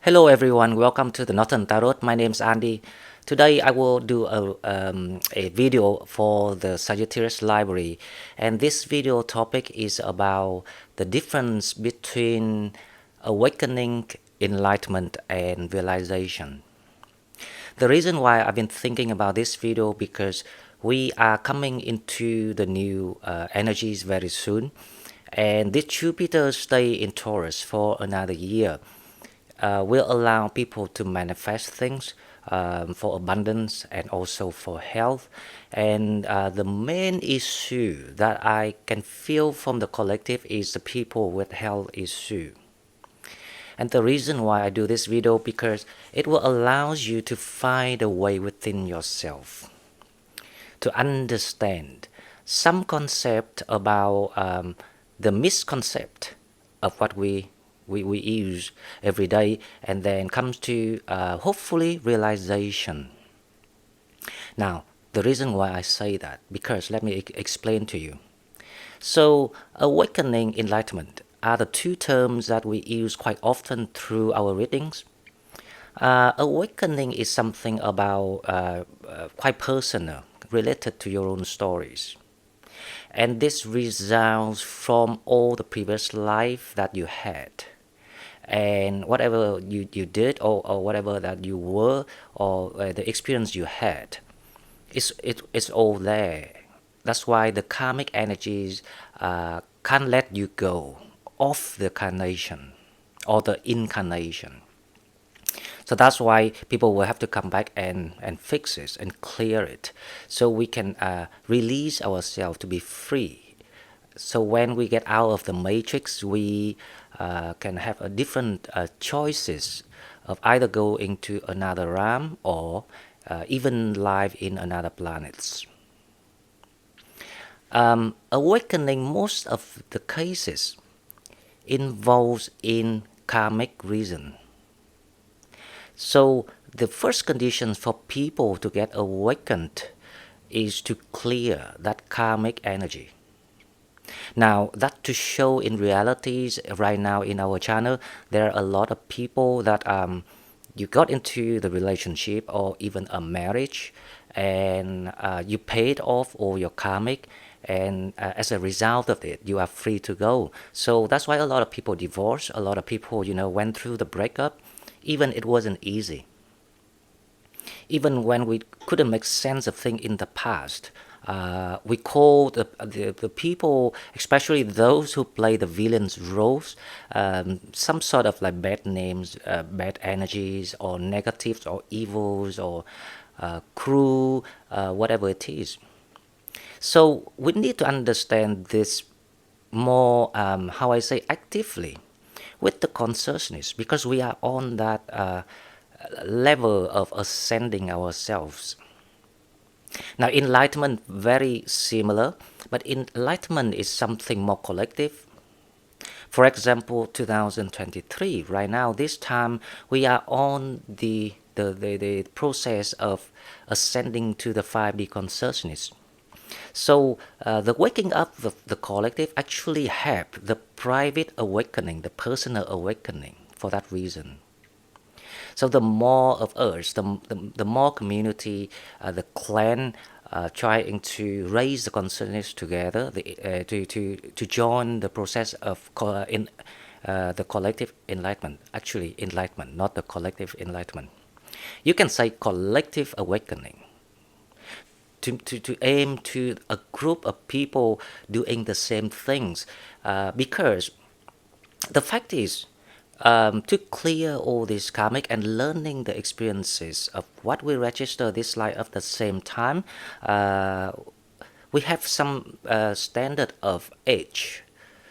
Hello everyone, welcome to the Northern Tarot. My name is Andy. Today I will do a video for the Sagittarius Library, and this video topic is about the difference between awakening, enlightenment, and realization. The reason why I've been thinking about this video because we are coming into the new energies very soon, and this Jupiter stay in Taurus for another year will allow people to manifest things for abundance and also for health. And the main issue that I can feel from the collective is the people with health issue. And the reason why I do this video because it will allow you to find a way within yourself to understand some concept about the misconcept of what we use every day, and then comes to hopefully realization. Now, the reason why I say that, because let me explain to you. So, awakening, enlightenment are the two terms that we use quite often through our readings. Awakening is something about quite personal, related to your own stories. And this results from all the previous life that you had. And whatever you did, or whatever that you were, or the experience you had, it's all there. That's why the karmic energies can't let you go of the carnation or the incarnation. So that's why people will have to come back and fix it and clear it, so we can release ourselves to be free. So when we get out of the matrix, we can have a different choices of either going to another realm or even live in another planets. Awakening, most of the cases, involves in karmic reason. So the first condition for people to get awakened is to clear that karmic energy. Now, that to show in realities right now in our channel, there are a lot of people that you got into the relationship or even a marriage, and you paid off all your karmic, and as a result of it, you are free to go. So that's why a lot of people divorce, a lot of people, went through the breakup, even it wasn't easy. Even when we couldn't make sense of things in the past, we call the people, especially those who play the villain's roles, some sort of like bad names, bad energies, or negatives, or evils, or cruel, whatever it is. So we need to understand this more, how I say, actively with the consciousness, because we are on that level of ascending ourselves. Now, enlightenment, very similar, but enlightenment is something more collective. For example, 2023, right now, this time, we are on the process of ascending to the 5D consciousness. So the waking up of the collective actually help the private awakening, the personal awakening, for that reason. So the more of us, the more community, the clan, trying to raise the consciousness together, to join the process of the collective enlightenment. Actually, enlightenment, not the collective enlightenment. You can say collective awakening. To aim to a group of people doing the same things, because the fact is, to clear all this karmic and learning the experiences of what we register this life at the same time, we have some standard of age.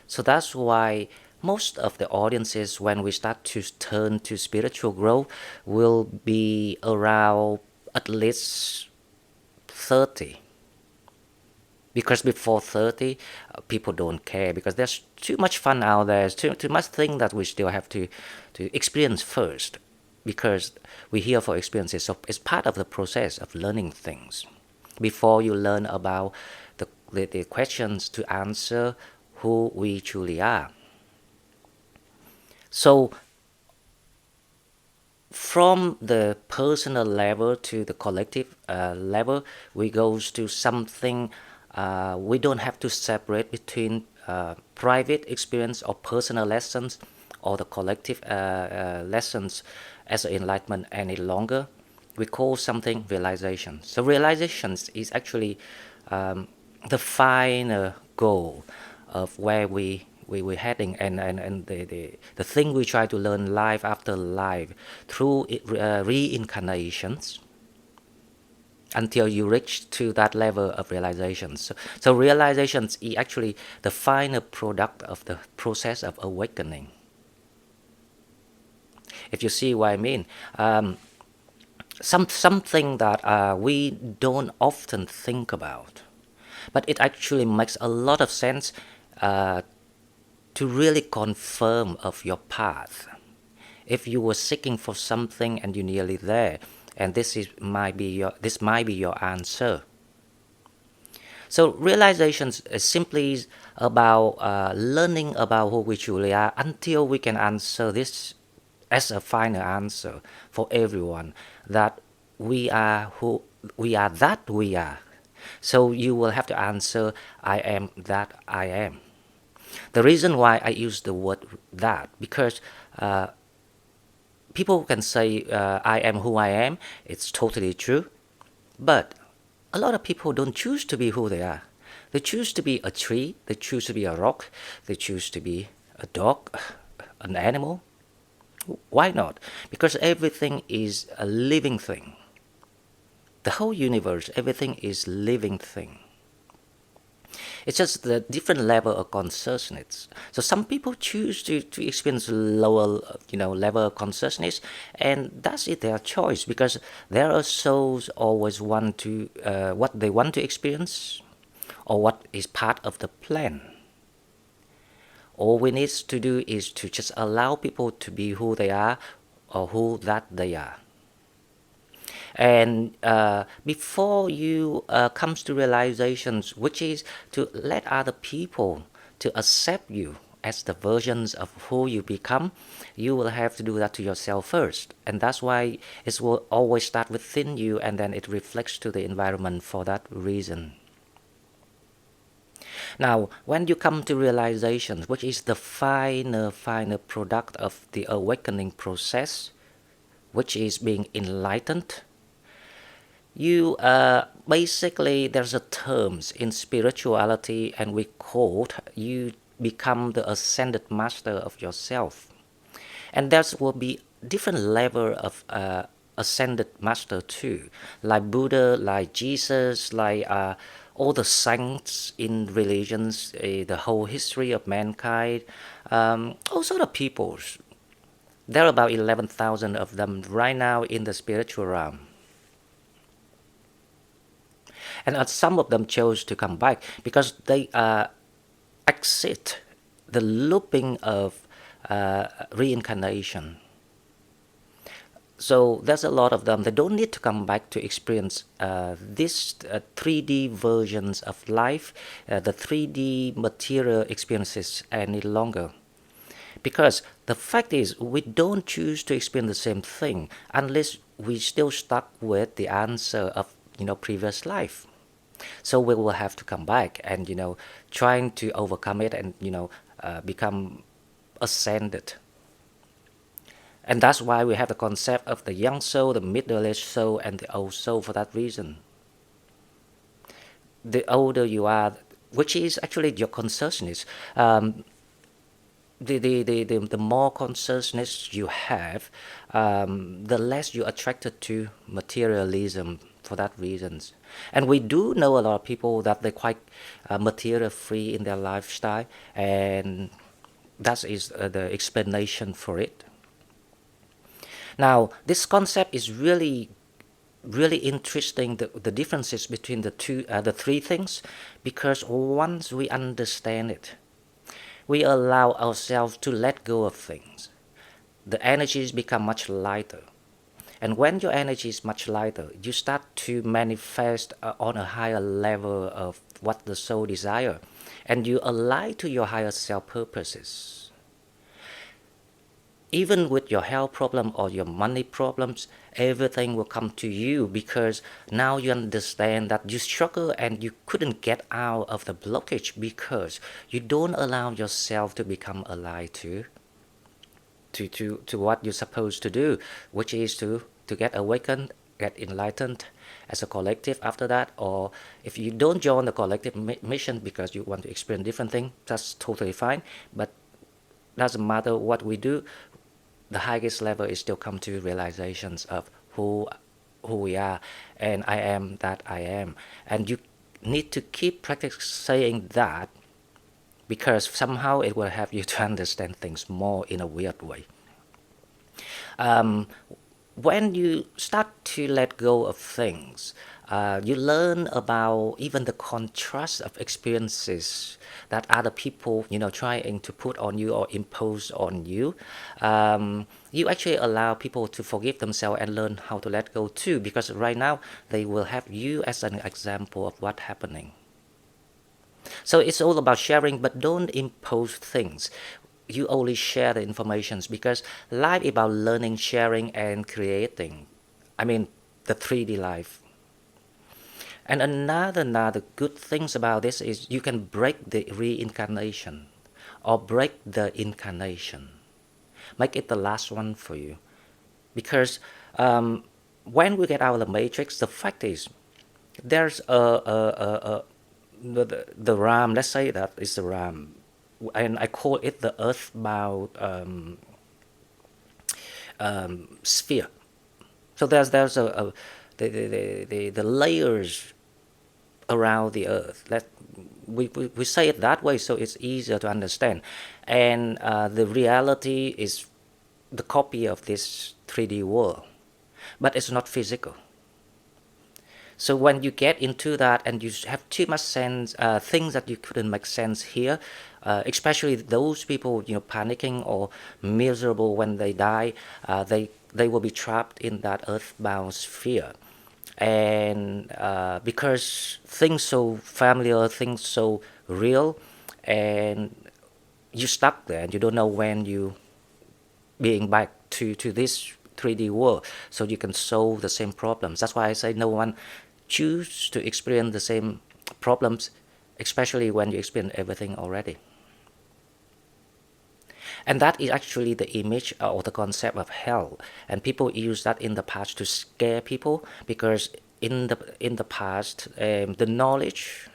So that's why most of the audiences, when we start to turn to spiritual growth, will be around at least 30. Because before 30, people don't care, because there's too much fun out there. There's too much thing that we still have to experience first, because we're here for experiences. So it's part of the process of learning things. Before you learn about the questions to answer who we truly are. So from the personal level to the collective level, we goes to something we don't have to separate between private experience or personal lessons or the collective lessons as enlightenment any longer. We call something realization. So realizations is actually the final goal of where we're heading, and the thing we try to learn life after life through reincarnations until you reach to that level of realizations. So realizations is actually the final product of the process of awakening. If you see what I mean, something that we don't often think about, but it actually makes a lot of sense to really confirm of your path. If you were seeking for something and you're nearly there, and might be your answer. So realizations is simply about learning about who we truly are until we can answer this as a final answer for everyone, that we are who we are, that we are. So you will have to answer, I am that I am. The reason why I use the word that, because people can say I am who I am, it's totally true, but a lot of people don't choose to be who they are. They choose to be a tree, they choose to be a rock, they choose to be a dog, an animal. Why not? Because everything is a living thing. The whole universe, everything is living thing. It's just the different level of consciousness. So some people choose to experience lower, level of consciousness, and that's it, their choice, because their souls always want to what they want to experience, or what is part of the plan. All we need to do is to just allow people to be who they are, or who that they are. And before you comes to realizations, which is to let other people to accept you as the versions of who you become, you will have to do that to yourself first. And that's why it will always start within you, and then it reflects to the environment for that reason. Now, when you come to realizations, which is the final product of the awakening process, which is being enlightened, you basically, there's a terms in spirituality, and we quote, you become the ascended master of yourself. And there will be different level of ascended master too, like Buddha, like Jesus, like all the saints in religions, the whole history of mankind, all sort of peoples. There are about 11,000 of them right now in the spiritual realm. And some of them chose to come back because they exit the looping of reincarnation. So there's a lot of them. They don't need to come back to experience these 3D versions of life, the 3D material experiences any longer. Because the fact is, we don't choose to experience the same thing unless we still stuck with the answer of previous life. So we will have to come back and trying to overcome it and become ascended. And that's why we have the concept of the young soul, the middle-aged soul, and the old soul for that reason. The older you are, which is actually your consciousness, the more consciousness you have, the less you're attracted to materialism for that reasons. And we do know a lot of people that they're quite material free in their lifestyle, and that is the explanation for it. Now, this concept is really interesting, the differences between the three things, because once we understand it, we allow ourselves to let go of things. The energies become much lighter. And when your energy is much lighter, you start to manifest on a higher level of what the soul desire, and you align to your higher self purposes. even with your health problem or your money problems, everything will come to you because now you understand that you struggle and you couldn't get out of the blockage because you don't allow yourself to become alive to what you're supposed to do, which is to get awakened, get enlightened as a collective after that. Or if you don't join the collective mission because you want to experience different things, that's totally fine. But doesn't matter what we do, the highest level is still come to realizations of who we are, and I am that I am. And you need to keep practicing saying that because somehow it will help you to understand things more in a weird way. Um, when you start to let go of things, you learn about even the contrast of experiences that other people, trying to put on you or impose on you. You actually allow people to forgive themselves and learn how to let go too, because right now they will have you as an example of what's happening. So it's all about sharing, but don't impose things. You only share the informations because life is about learning, sharing, and creating. I mean, the 3D life. And another good things about this is you can break the reincarnation or break the incarnation. Make it the last one for you. Because when we get out of the matrix, the fact is there's the RAM, let's say that is the RAM, and I call it the earthbound sphere. So there's the layers around the earth. We say it that way so it's easier to understand. And the reality is the copy of this 3D world, but it's not physical. So when you get into that and you have too much sense, things that you couldn't make sense here, especially those people panicking or miserable when they die, they will be trapped in that earthbound sphere. And because things so familiar, things so real, and you stuck there and you don't know when you being back to this 3D world so you can solve the same problems. That's why I say no one choose to experience the same problems, especially when you experience everything already. And that is actually the image or the concept of hell. And people use that in the past to scare people because in the past the knowledge,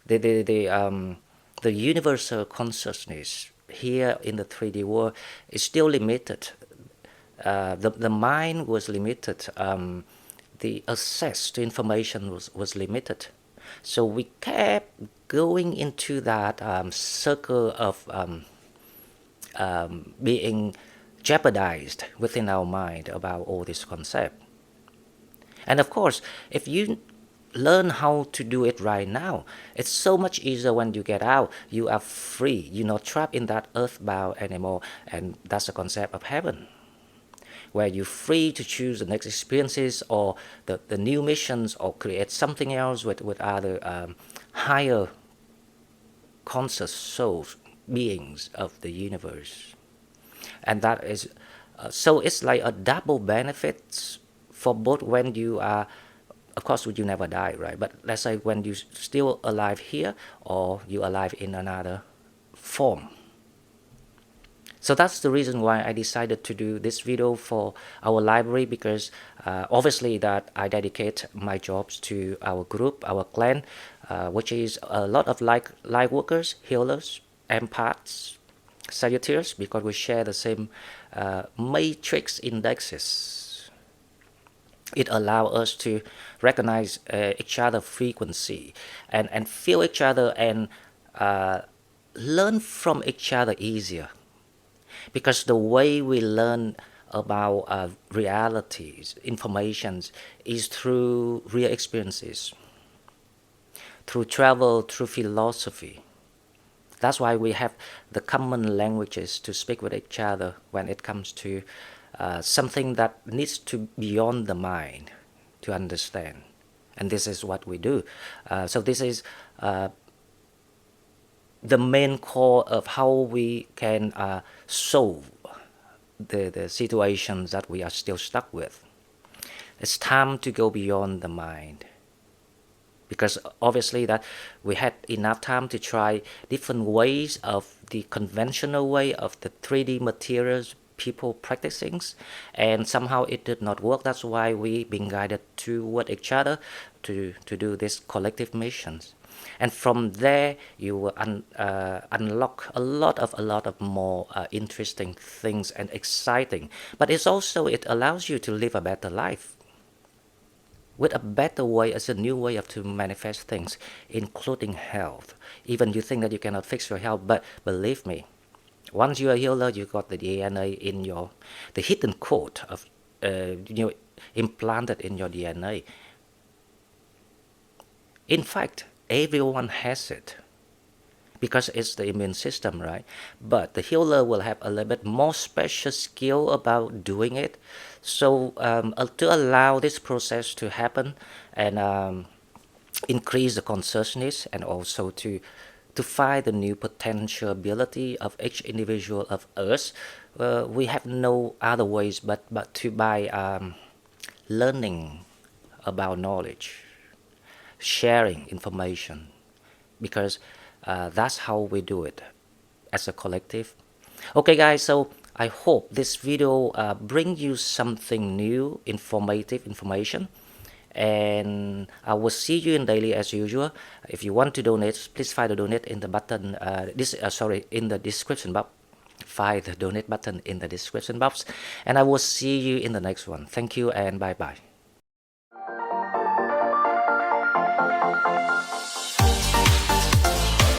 the universal consciousness here in the 3D world is still limited. The mind was limited. The access to information was limited. So we kept going into that circle of being jeopardized within our mind about all this concept. And of course, if you learn how to do it right now, it's so much easier when you get out. You are free. You're not trapped in that earthbound anymore. And that's the concept of heaven, where you're free to choose the next experiences or the new missions or create something else with other higher conscious souls, beings of the universe. And that is, so it's like a double benefit for both when you are, of course, you never die, right? But let's say when you're still alive here or you're alive in another form. So that's the reason why I decided to do this video for our library, because obviously that I dedicate my jobs to our group, our clan, which is a lot of light workers, healers, empaths, sagittarius, because we share the same matrix indexes. It allows us to recognize each other's frequency and feel each other and learn from each other easier. Because the way we learn about realities, informations, is through real experiences, through travel, through philosophy. That's why we have the common languages to speak with each other when it comes to something that needs to beyond the mind to understand. And this is what we do. So this is the main core of how we can solve the situations that we are still stuck with. It's time to go beyond the mind, because obviously that we had enough time to try different ways of the conventional way of the 3D materials people practicing, and somehow it did not work. That's why we been guided toward each other to do these collective missions. And from there you will unlock a lot of more interesting things and exciting. But it's also, it allows you to live a better life with a better way, as a new way of to manifest things, including health. Even you think that you cannot fix your health, but believe me, once you're a healer, you got the DNA in your, the hidden code of, implanted in your DNA. In fact, everyone has it, because it's the immune system, right? But the healer will have a little bit more special skill about doing it. So to allow this process to happen, and increase the consciousness, and also to find the new potential ability of each individual of us, we have no other ways but to by learning about knowledge, sharing information, because that's how we do it as a collective. Okay guys, so I hope this video bring you something new, informative information, and I will see you in daily as usual. If you want to donate, please find the donate in the button, in the description box. Find the donate button in the description box, and I will see you in the next one. Thank you and bye bye.